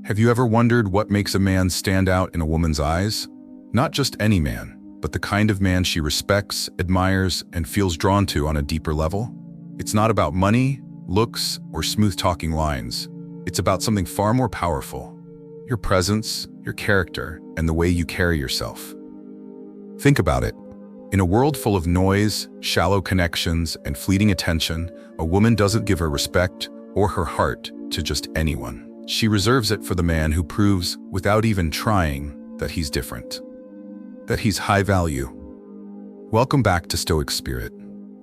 Have you ever wondered what makes a man stand out in a woman's eyes? Not just any man, but the kind of man she respects, admires, and feels drawn to on a deeper level? It's not about money, looks, or smooth-talking lines. It's about something far more powerful: your presence, your character, and the way you carry yourself. Think about it. In a world full of noise, shallow connections, and fleeting attention, a woman doesn't give her respect or her heart to just anyone. She reserves it for the man who proves, without even trying, that he's different, that he's high value. Welcome back to Stoic Spirit.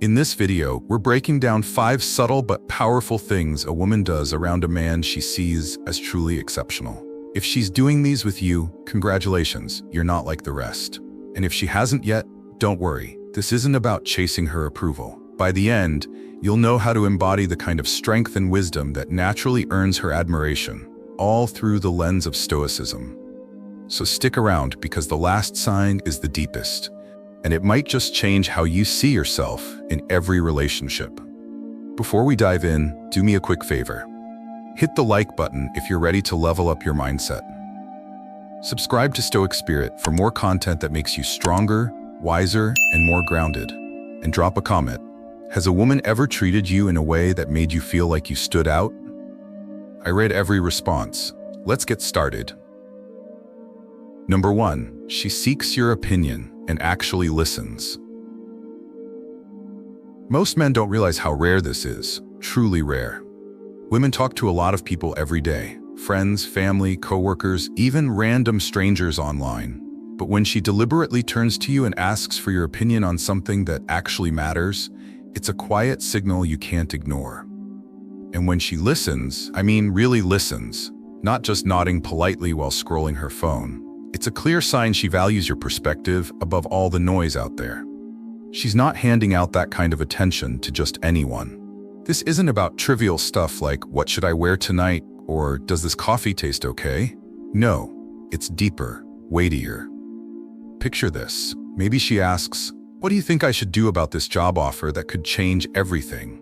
In this video, we're breaking down 5 subtle but powerful things a woman does around a man she sees as truly exceptional. If she's doing these with you, congratulations, you're not like the rest. And if she hasn't yet, don't worry. This isn't about chasing her approval. By the end, you'll know how to embody the kind of strength and wisdom that naturally earns her admiration, all through the lens of Stoicism. So stick around, because the last sign is the deepest, and it might just change how you see yourself in every relationship. Before we dive in, do me a quick favor. Hit the like button if you're ready to level up your mindset. Subscribe to Stoic Spirit for more content that makes you stronger, wiser, and more grounded. And drop a comment. Has a woman ever treated you in a way that made you feel like you stood out? I read every response. Let's get started. Number 1, she seeks your opinion and actually listens. Most men don't realize how rare this is, truly rare. Women talk to a lot of people every day, friends, family, coworkers, even random strangers online. But when she deliberately turns to you and asks for your opinion on something that actually matters, it's a quiet signal you can't ignore. And when she listens, I mean really listens, not just nodding politely while scrolling her phone, it's a clear sign she values your perspective above all the noise out there. She's not handing out that kind of attention to just anyone. This isn't about trivial stuff like, what should I wear tonight? Or, does this coffee taste okay? No, it's deeper, weightier. Picture this. Maybe she asks, what do you think I should do about this job offer that could change everything?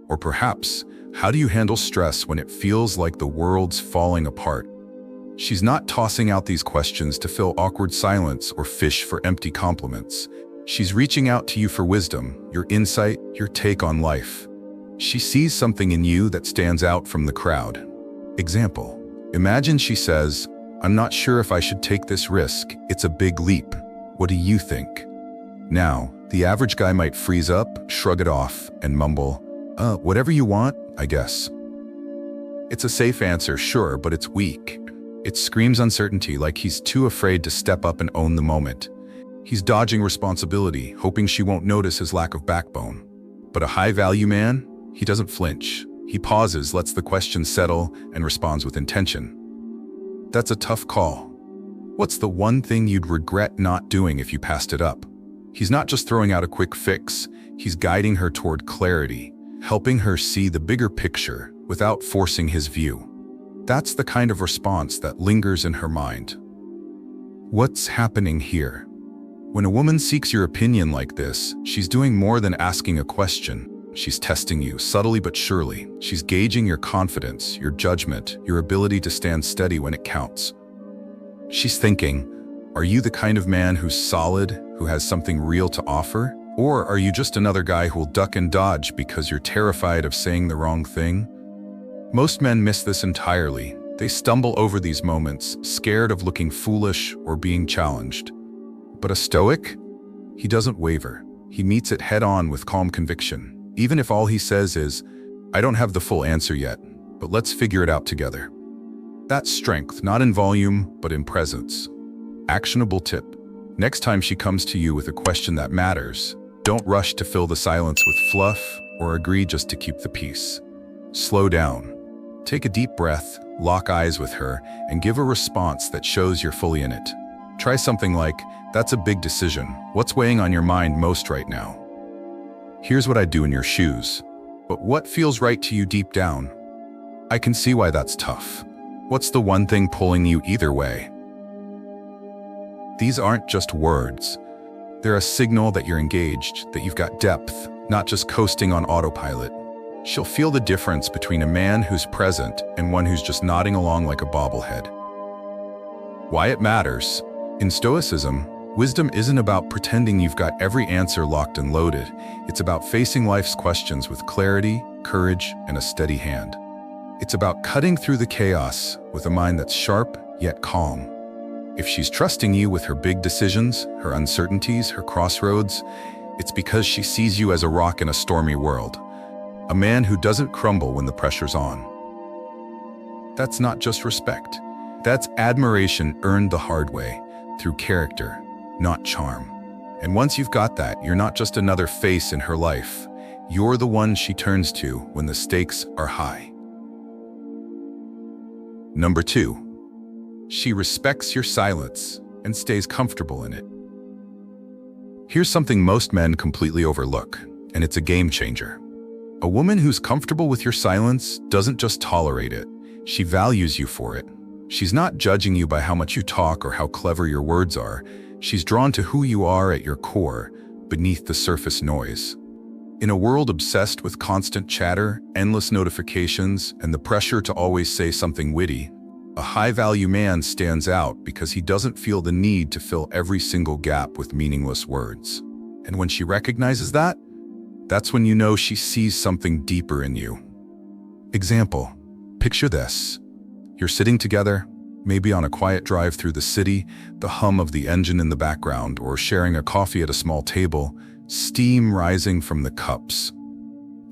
Or perhaps, how do you handle stress when it feels like the world's falling apart? She's not tossing out these questions to fill awkward silence or fish for empty compliments. She's reaching out to you for wisdom, your insight, your take on life. She sees something in you that stands out from the crowd. Example, imagine she says, I'm not sure if I should take this risk. It's a big leap. What do you think? Now, the average guy might freeze up, shrug it off, and mumble, whatever you want, I guess. It's a safe answer, sure, but it's weak. It screams uncertainty, like he's too afraid to step up and own the moment. He's dodging responsibility, hoping she won't notice his lack of backbone. But a high-value man, he doesn't flinch. He pauses, lets the question settle, and responds with intention. That's a tough call. What's the one thing you'd regret not doing if you passed it up? He's not just throwing out a quick fix, he's guiding her toward clarity, helping her see the bigger picture without forcing his view. That's the kind of response that lingers in her mind. What's happening here? When a woman seeks your opinion like this, she's doing more than asking a question. She's testing you, subtly but surely. She's gauging your confidence, your judgment, your ability to stand steady when it counts. She's thinking, are you the kind of man who's solid, who has something real to offer? Or are you just another guy who'll duck and dodge because you're terrified of saying the wrong thing? Most men miss this entirely. They stumble over these moments, scared of looking foolish or being challenged. But a Stoic? He doesn't waver. He meets it head-on with calm conviction, even if all he says is, I don't have the full answer yet, but let's figure it out together. That's strength, not in volume, but in presence. Actionable tip. Next time she comes to you with a question that matters, don't rush to fill the silence with fluff or agree just to keep the peace. Slow down. Take a deep breath, lock eyes with her, and give a response that shows you're fully in it. Try something like, that's a big decision. What's weighing on your mind most right now? Here's what I'd do in your shoes. But what feels right to you deep down? I can see why that's tough. What's the one thing pulling you either way? These aren't just words. They're a signal that you're engaged, that you've got depth, not just coasting on autopilot. She'll feel the difference between a man who's present and one who's just nodding along like a bobblehead. Why it matters. In Stoicism, wisdom isn't about pretending you've got every answer locked and loaded. It's about facing life's questions with clarity, courage, and a steady hand. It's about cutting through the chaos with a mind that's sharp yet calm. If she's trusting you with her big decisions, her uncertainties, her crossroads, it's because she sees you as a rock in a stormy world. A man who doesn't crumble when the pressure's on. That's not just respect. That's admiration earned the hard way, through character, not charm. And once you've got that, you're not just another face in her life. You're the one she turns to when the stakes are high. Number 2, she respects your silence and stays comfortable in it. Here's something most men completely overlook, and it's a game changer. A woman who's comfortable with your silence doesn't just tolerate it, she values you for it. She's not judging you by how much you talk or how clever your words are. She's drawn to who you are at your core, beneath the surface noise. In a world obsessed with constant chatter, endless notifications, and the pressure to always say something witty, a high-value man stands out because he doesn't feel the need to fill every single gap with meaningless words. And when she recognizes that, that's when you know she sees something deeper in you. Example, picture this. You're sitting together, maybe on a quiet drive through the city, the hum of the engine in the background, or sharing a coffee at a small table, steam rising from the cups.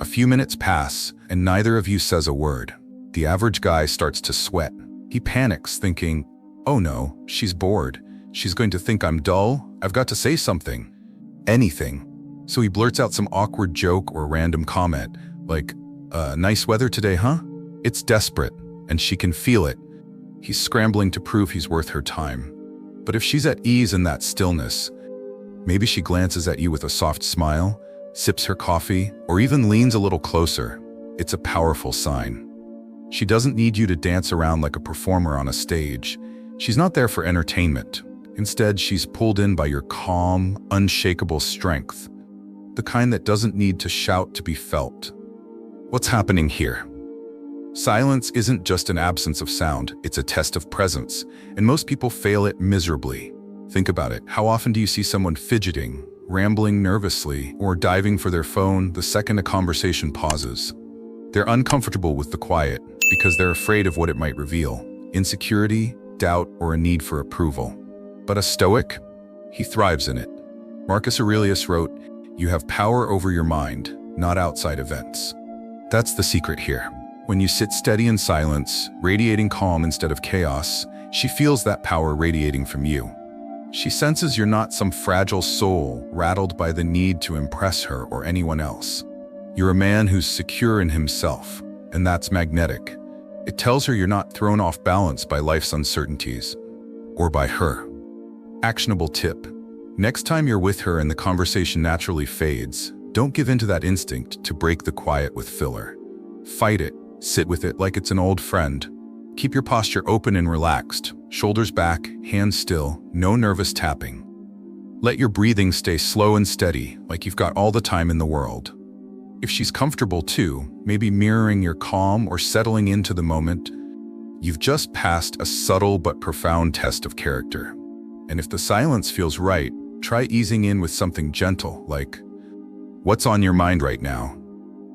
A few minutes pass, and neither of you says a word. The average guy starts to sweat. He panics, thinking, oh no, she's bored. She's going to think I'm dull. I've got to say something. Anything. So he blurts out some awkward joke or random comment, like, nice weather today, huh? It's desperate, and she can feel it. He's scrambling to prove he's worth her time. But if she's at ease in that stillness, maybe she glances at you with a soft smile, sips her coffee, or even leans a little closer. It's a powerful sign. She doesn't need you to dance around like a performer on a stage. She's not there for entertainment. Instead, she's pulled in by your calm, unshakable strength, the kind that doesn't need to shout to be felt. What's happening here? Silence isn't just an absence of sound, it's a test of presence, and most people fail it miserably. Think about it. How often do you see someone fidgeting, rambling nervously, or diving for their phone the second a conversation pauses? They're uncomfortable with the quiet because they're afraid of what it might reveal: insecurity, doubt, or a need for approval. But a Stoic? He thrives in it. Marcus Aurelius wrote, "You have power over your mind, not outside events." That's the secret here. When you sit steady in silence, radiating calm instead of chaos, she feels that power radiating from you. She senses you're not some fragile soul rattled by the need to impress her or anyone else. You're a man who's secure in himself, and that's magnetic. It tells her you're not thrown off balance by life's uncertainties, or by her. Actionable tip. Next time you're with her and the conversation naturally fades, don't give in to that instinct to break the quiet with filler. Fight it. Sit with it like it's an old friend. Keep your posture open and relaxed, shoulders back, hands still, no nervous tapping. Let your breathing stay slow and steady, like you've got all the time in the world. If she's comfortable too, maybe mirroring your calm or settling into the moment, you've just passed a subtle but profound test of character. And if the silence feels right, try easing in with something gentle, like, "What's on your mind right now?"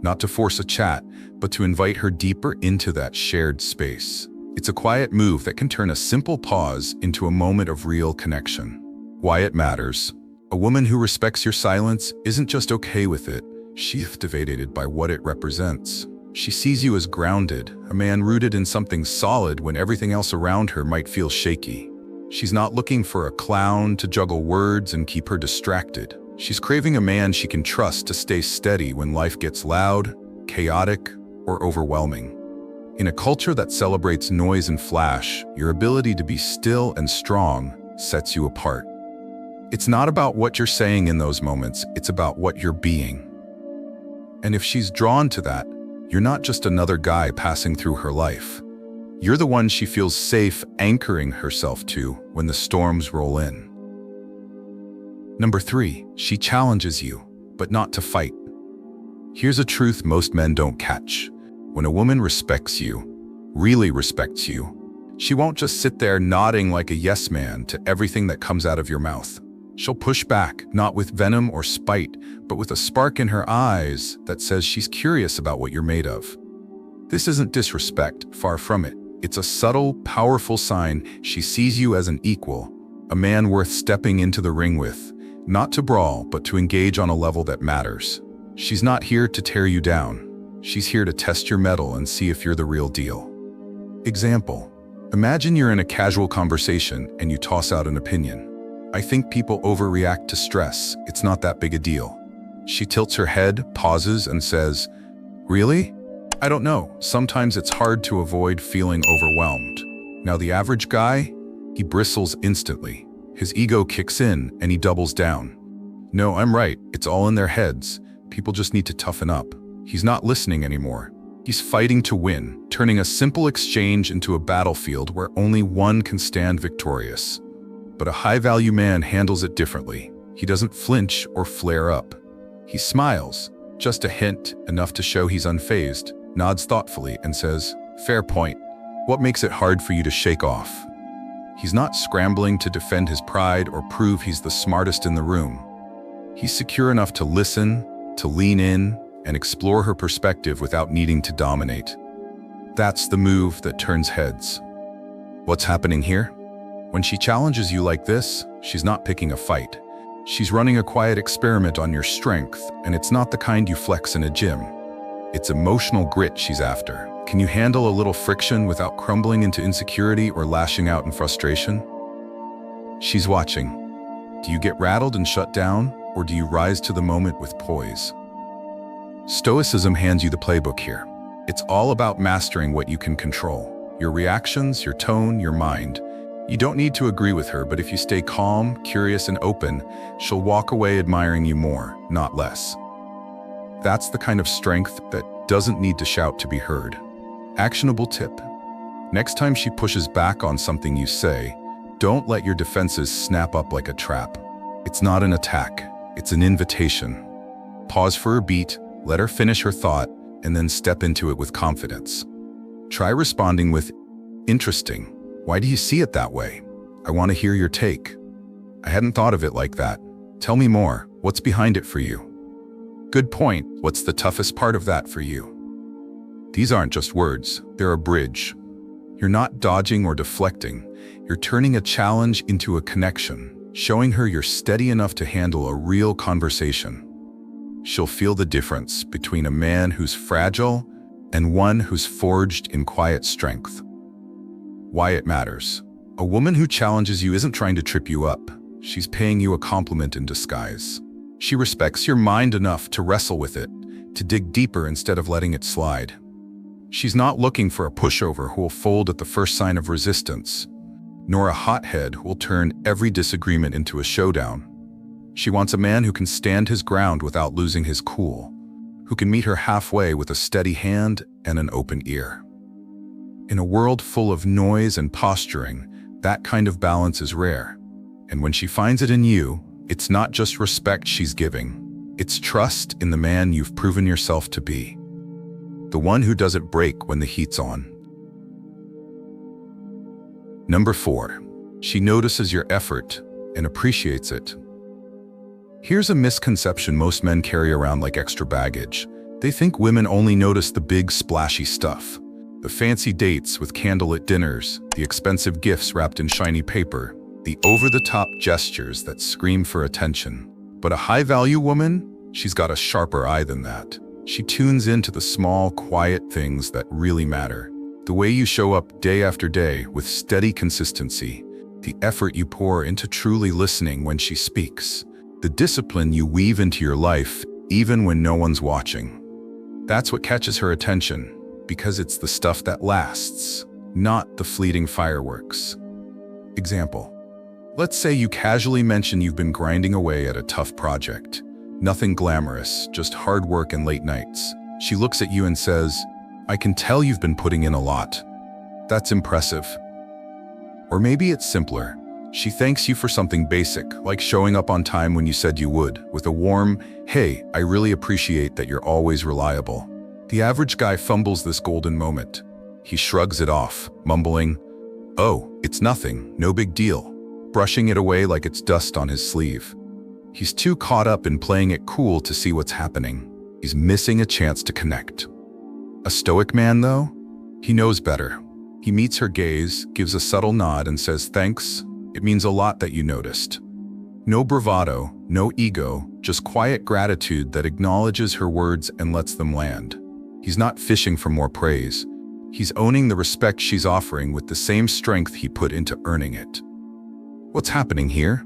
Not to force a chat, but to invite her deeper into that shared space. It's a quiet move that can turn a simple pause into a moment of real connection. Why it matters. A woman who respects your silence isn't just okay with it, she's captivated by what it represents. She sees you as grounded, a man rooted in something solid when everything else around her might feel shaky. She's not looking for a clown to juggle words and keep her distracted. She's craving a man she can trust to stay steady when life gets loud, chaotic, or overwhelming. In a culture that celebrates noise and flash, your ability to be still and strong sets you apart. It's not about what you're saying in those moments, it's about what you're being. And if she's drawn to that, you're not just another guy passing through her life. You're the one she feels safe anchoring herself to when the storms roll in. Number 3, she challenges you, but not to fight. Here's a truth most men don't catch. When a woman respects you, really respects you, she won't just sit there nodding like a yes man to everything that comes out of your mouth. She'll push back, not with venom or spite, but with a spark in her eyes that says she's curious about what you're made of. This isn't disrespect, far from it. It's a subtle, powerful sign she sees you as an equal, a man worth stepping into the ring with, not to brawl, but to engage on a level that matters. She's not here to tear you down. She's here to test your mettle and see if you're the real deal. Example: imagine you're in a casual conversation and you toss out an opinion. "I think people overreact to stress. It's not that big a deal." She tilts her head, pauses, and says, "Really? I don't know. Sometimes it's hard to avoid feeling overwhelmed." Now the average guy, he bristles instantly. His ego kicks in and he doubles down. "No, I'm right. It's all in their heads. People just need to toughen up." He's not listening anymore. He's fighting to win, turning a simple exchange into a battlefield where only one can stand victorious. But a high-value man handles it differently. He doesn't flinch or flare up. He smiles, just a hint, enough to show he's unfazed, nods thoughtfully, and says, "Fair point. What makes it hard for you to shake off?" He's not scrambling to defend his pride or prove he's the smartest in the room. He's secure enough to listen, to lean in, and explore her perspective without needing to dominate. That's the move that turns heads. What's happening here? When she challenges you like this, she's not picking a fight. She's running a quiet experiment on your strength, and it's not the kind you flex in a gym. It's emotional grit she's after. Can you handle a little friction without crumbling into insecurity or lashing out in frustration? She's watching. Do you get rattled and shut down, or do you rise to the moment with poise? Stoicism hands you the playbook here. It's all about mastering what you can control. Your reactions, your tone, your mind. You don't need to agree with her, but if you stay calm, curious, and open, she'll walk away admiring you more, not less. That's the kind of strength that doesn't need to shout to be heard. Actionable tip. Next time she pushes back on something you say, don't let your defenses snap up like a trap. It's not an attack, it's an invitation. Pause for a beat, let her finish her thought, and then step into it with confidence. Try responding with, "Interesting. Why do you see it that way? I want to hear your take. I hadn't thought of it like that. Tell me more. What's behind it for you? Good point. What's the toughest part of that for you?" These aren't just words, they're a bridge. You're not dodging or deflecting. You're turning a challenge into a connection, showing her you're steady enough to handle a real conversation. She'll feel the difference between a man who's fragile and one who's forged in quiet strength. Why it matters. A woman who challenges you isn't trying to trip you up. She's paying you a compliment in disguise. She respects your mind enough to wrestle with it, to dig deeper instead of letting it slide. She's not looking for a pushover who will fold at the first sign of resistance, nor a hothead who will turn every disagreement into a showdown. She wants a man who can stand his ground without losing his cool, who can meet her halfway with a steady hand and an open ear. In a world full of noise and posturing, that kind of balance is rare. And when she finds it in you, it's not just respect she's giving, it's trust in the man you've proven yourself to be. The one who doesn't break when the heat's on. Number 4, she notices your effort and appreciates it. Here's a misconception most men carry around like extra baggage. They think women only notice the big, splashy stuff. The fancy dates with candlelit dinners, the expensive gifts wrapped in shiny paper, the over-the-top gestures that scream for attention. But a high-value woman, she's got a sharper eye than that. She tunes into the small, quiet things that really matter. The way you show up day after day with steady consistency, the effort you pour into truly listening when she speaks, the discipline you weave into your life even when no one's watching. That's what catches her attention, because it's the stuff that lasts, not the fleeting fireworks. Example. Let's say you casually mention you've been grinding away at a tough project. Nothing glamorous, just hard work and late nights. She looks at you and says, "I can tell you've been putting in a lot. That's impressive." Or maybe it's simpler. She thanks you for something basic, like showing up on time when you said you would, with a warm, "Hey, I really appreciate that you're always reliable." The average guy fumbles this golden moment. He shrugs it off, mumbling, "Oh, it's nothing, no big deal," brushing it away like it's dust on his sleeve. He's too caught up in playing it cool to see what's happening. He's missing a chance to connect. A Stoic man, though? He knows better. He meets her gaze, gives a subtle nod, and says, "Thanks. It means a lot that you noticed." No bravado, no ego, just quiet gratitude that acknowledges her words and lets them land. He's not fishing for more praise. He's owning the respect she's offering with the same strength he put into earning it. What's happening here?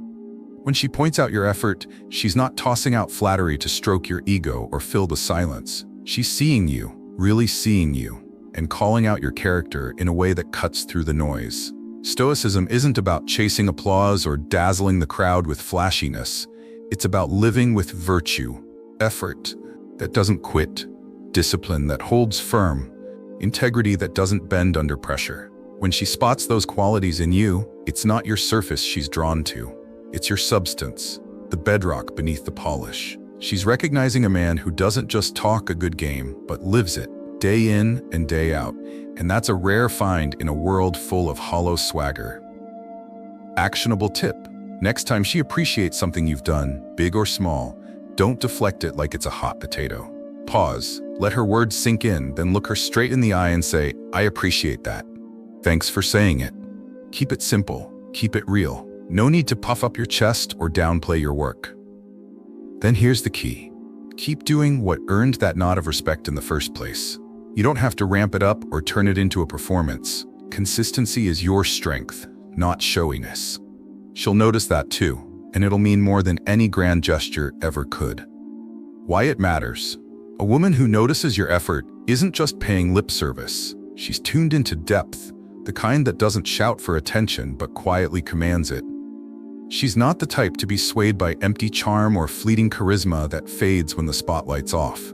When she points out your effort, she's not tossing out flattery to stroke your ego or fill the silence. She's seeing you, really seeing you, and calling out your character in a way that cuts through the noise. Stoicism isn't about chasing applause or dazzling the crowd with flashiness. It's about living with virtue, effort that doesn't quit, discipline that holds firm, integrity that doesn't bend under pressure. When she spots those qualities in you, it's not your surface she's drawn to. It's your substance, the bedrock beneath the polish. She's recognizing a man who doesn't just talk a good game, but lives it, day in and day out. And that's a rare find in a world full of hollow swagger. Actionable tip. Next time she appreciates something you've done, big or small, don't deflect it like it's a hot potato. Pause, let her words sink in, then look her straight in the eye and say, "I appreciate that. Thanks for saying it." Keep it simple, keep it real. No need to puff up your chest or downplay your work. Then here's the key. Keep doing what earned that nod of respect in the first place. You don't have to ramp it up or turn it into a performance. Consistency is your strength, not showiness. She'll notice that too, and it'll mean more than any grand gesture ever could. Why it matters. A woman who notices your effort isn't just paying lip service. She's tuned into depth, the kind that doesn't shout for attention but quietly commands it. She's not the type to be swayed by empty charm or fleeting charisma that fades when the spotlight's off.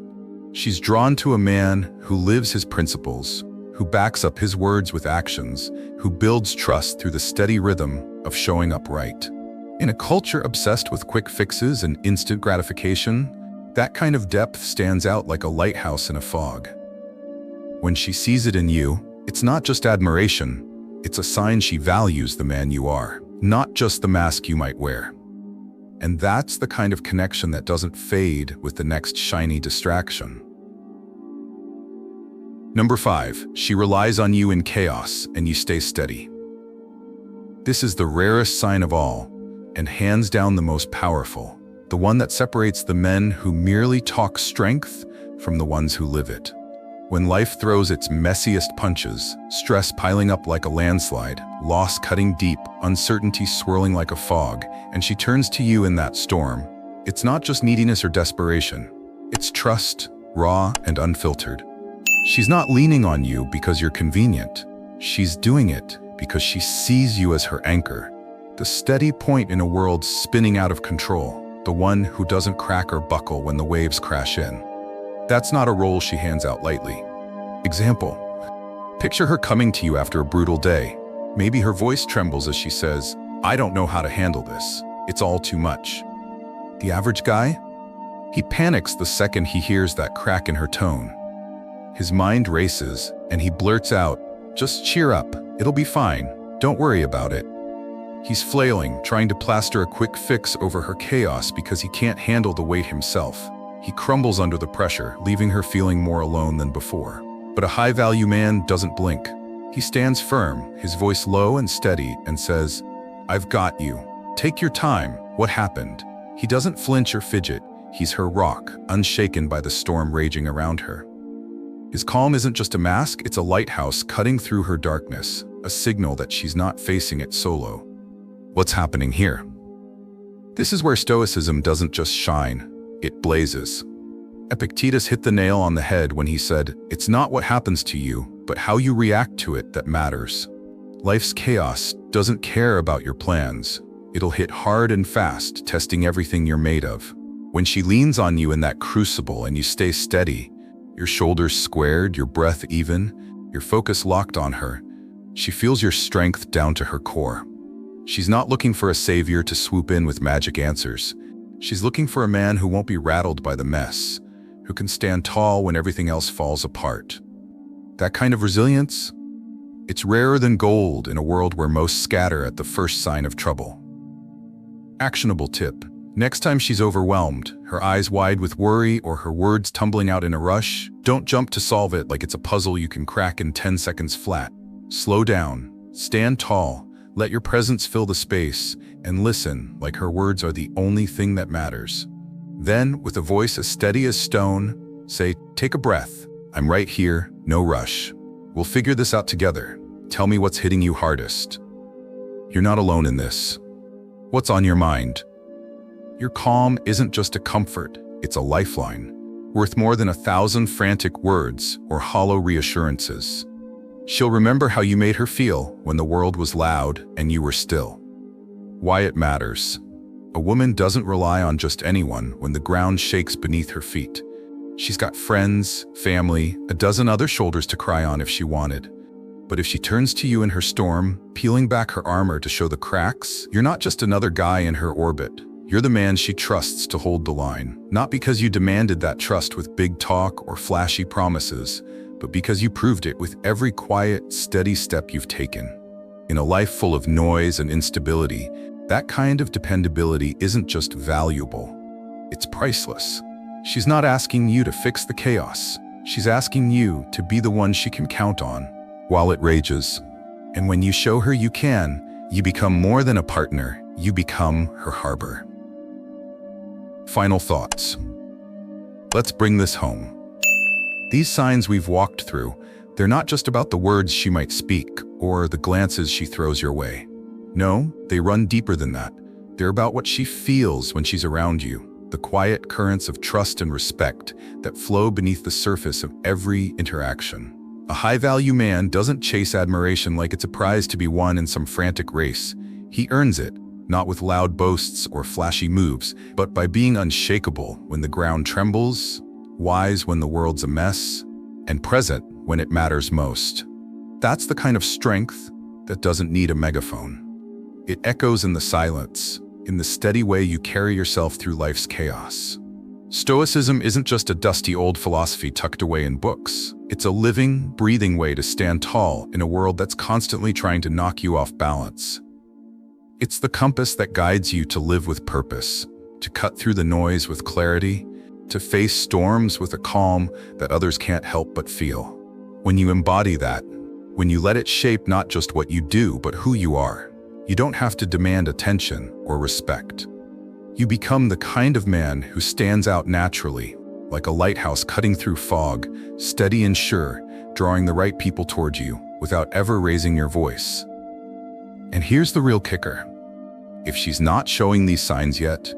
She's drawn to a man who lives his principles, who backs up his words with actions, who builds trust through the steady rhythm of showing up right. In a culture obsessed with quick fixes and instant gratification, that kind of depth stands out like a lighthouse in a fog. When she sees it in you, it's not just admiration, it's a sign she values the man you are, not just the mask you might wear. And that's the kind of connection that doesn't fade with the next shiny distraction. Number 5, she relies on you in chaos and you stay steady. This is the rarest sign of all, and hands down the most powerful, the one that separates the men who merely talk strength from the ones who live it. When life throws its messiest punches, stress piling up like a landslide, loss cutting deep, uncertainty swirling like a fog, and she turns to you in that storm, it's not just neediness or desperation. It's trust, raw and unfiltered. She's not leaning on you because you're convenient. She's doing it because she sees you as her anchor, the steady point in a world spinning out of control, the one who doesn't crack or buckle when the waves crash in. That's not a role she hands out lightly. Example. Picture her coming to you after a brutal day. Maybe her voice trembles as she says, "I don't know how to handle this. It's all too much." The average guy? He panics the second he hears that crack in her tone. His mind races, and he blurts out, "Just cheer up. It'll be fine. Don't worry about it." He's flailing, trying to plaster a quick fix over her chaos because he can't handle the weight himself. He crumbles under the pressure, leaving her feeling more alone than before. But a high-value man doesn't blink. He stands firm, his voice low and steady, and says, "I've got you. Take your time. What happened?" He doesn't flinch or fidget. He's her rock, unshaken by the storm raging around her. His calm isn't just a mask, it's a lighthouse cutting through her darkness, a signal that she's not facing it solo. What's happening here? This is where Stoicism doesn't just shine, it blazes. Epictetus hit the nail on the head when he said, "It's not what happens to you, but how you react to it that matters." Life's chaos doesn't care about your plans. It'll hit hard and fast, testing everything you're made of. When she leans on you in that crucible and you stay steady, your shoulders squared, your breath even, your focus locked on her, she feels your strength down to her core. She's not looking for a savior to swoop in with magic answers. She's looking for a man who won't be rattled by the mess, who can stand tall when everything else falls apart. That kind of resilience, it's rarer than gold in a world where most scatter at the first sign of trouble. Actionable tip. Next time she's overwhelmed, her eyes wide with worry or her words tumbling out in a rush, don't jump to solve it like it's a puzzle you can crack in 10 seconds flat. Slow down, stand tall, let your presence fill the space, and listen like her words are the only thing that matters. Then, with a voice as steady as stone, say, "Take a breath. I'm right here, no rush. We'll figure this out together. Tell me what's hitting you hardest." You're not alone in this. What's on your mind? Your calm isn't just a comfort, it's a lifeline, worth more than 1,000 frantic words or hollow reassurances. She'll remember how you made her feel when the world was loud and you were still. Why it matters. A woman doesn't rely on just anyone when the ground shakes beneath her feet. She's got friends, family, a dozen other shoulders to cry on if she wanted. But if she turns to you in her storm, peeling back her armor to show the cracks, you're not just another guy in her orbit. You're the man she trusts to hold the line, not because you demanded that trust with big talk or flashy promises, but because you proved it with every quiet, steady step you've taken. In a life full of noise and instability, that kind of dependability isn't just valuable, it's priceless. She's not asking you to fix the chaos. She's asking you to be the one she can count on while it rages. And when you show her you can, you become more than a partner, you become her harbor. Final thoughts. Let's bring this home. These signs we've walked through, they're not just about the words she might speak or the glances she throws your way. No, they run deeper than that. They're about what she feels when she's around you, the quiet currents of trust and respect that flow beneath the surface of every interaction. A high-value man doesn't chase admiration like it's a prize to be won in some frantic race. He earns it, not with loud boasts or flashy moves, but by being unshakable when the ground trembles, wise when the world's a mess, and present when it matters most. That's the kind of strength that doesn't need a megaphone. It echoes in the silence, in the steady way you carry yourself through life's chaos. Stoicism isn't just a dusty old philosophy tucked away in books. It's a living, breathing way to stand tall in a world that's constantly trying to knock you off balance. It's the compass that guides you to live with purpose, to cut through the noise with clarity, to face storms with a calm that others can't help but feel. When you embody that, when you let it shape not just what you do, but who you are, you don't have to demand attention or respect. You become the kind of man who stands out naturally, like a lighthouse cutting through fog, steady and sure, drawing the right people toward you without ever raising your voice. And here's the real kicker. If she's not showing these signs yet,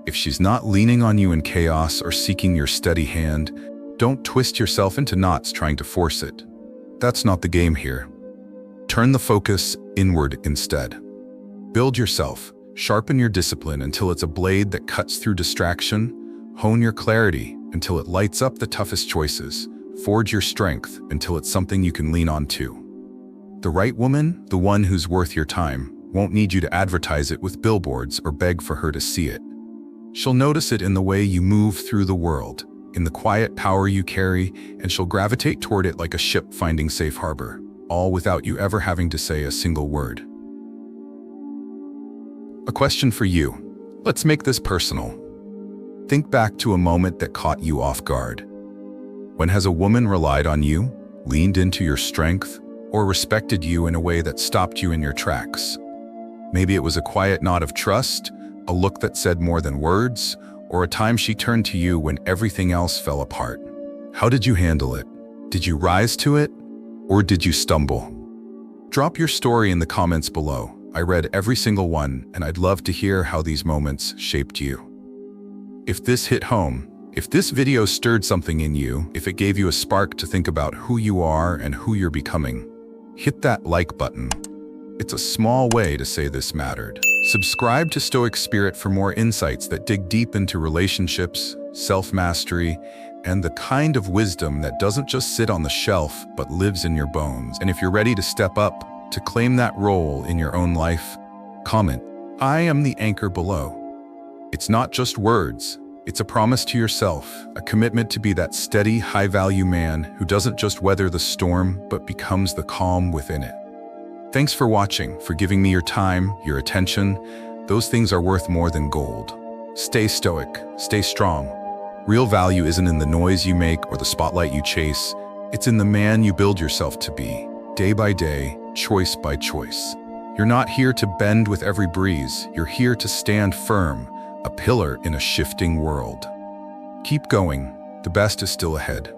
if she's not leaning on you in chaos or seeking your steady hand, don't twist yourself into knots trying to force it. That's not the game here. Turn the focus inward instead. Build yourself, sharpen your discipline until it's a blade that cuts through distraction, hone your clarity until it lights up the toughest choices, forge your strength until it's something you can lean on too. The right woman, the one who's worth your time, won't need you to advertise it with billboards or beg for her to see it. She'll notice it in the way you move through the world, in the quiet power you carry, and she'll gravitate toward it like a ship finding safe harbor, all without you ever having to say a single word. A question for you. Let's make this personal. Think back to a moment that caught you off guard. When has a woman relied on you, leaned into your strength, or respected you in a way that stopped you in your tracks? Maybe it was a quiet nod of trust, a look that said more than words, or a time she turned to you when everything else fell apart. How did you handle it? Did you rise to it, or did you stumble? Drop your story in the comments below. I read every single one, and I'd love to hear how these moments shaped you. If this hit home, if this video stirred something in you, if it gave you a spark to think about who you are and who you're becoming, hit that like button. It's a small way to say this mattered. Subscribe to Stoic Spirit for more insights that dig deep into relationships, self-mastery, and the kind of wisdom that doesn't just sit on the shelf but lives in your bones. And if you're ready to step up, to claim that role in your own life, Comment, "I am the anchor" below. It's not just words. It's a promise to yourself, a commitment to be that steady, high-value man who doesn't just weather the storm, but becomes the calm within it. Thanks for watching, for giving me your time, your attention. Those things are worth more than gold. Stay stoic, stay strong. Real value isn't in the noise you make or the spotlight you chase. It's in the man you build yourself to be, day by day, choice by choice. You're not here to bend with every breeze. You're here to stand firm, a pillar in a shifting world. Keep going. The best is still ahead.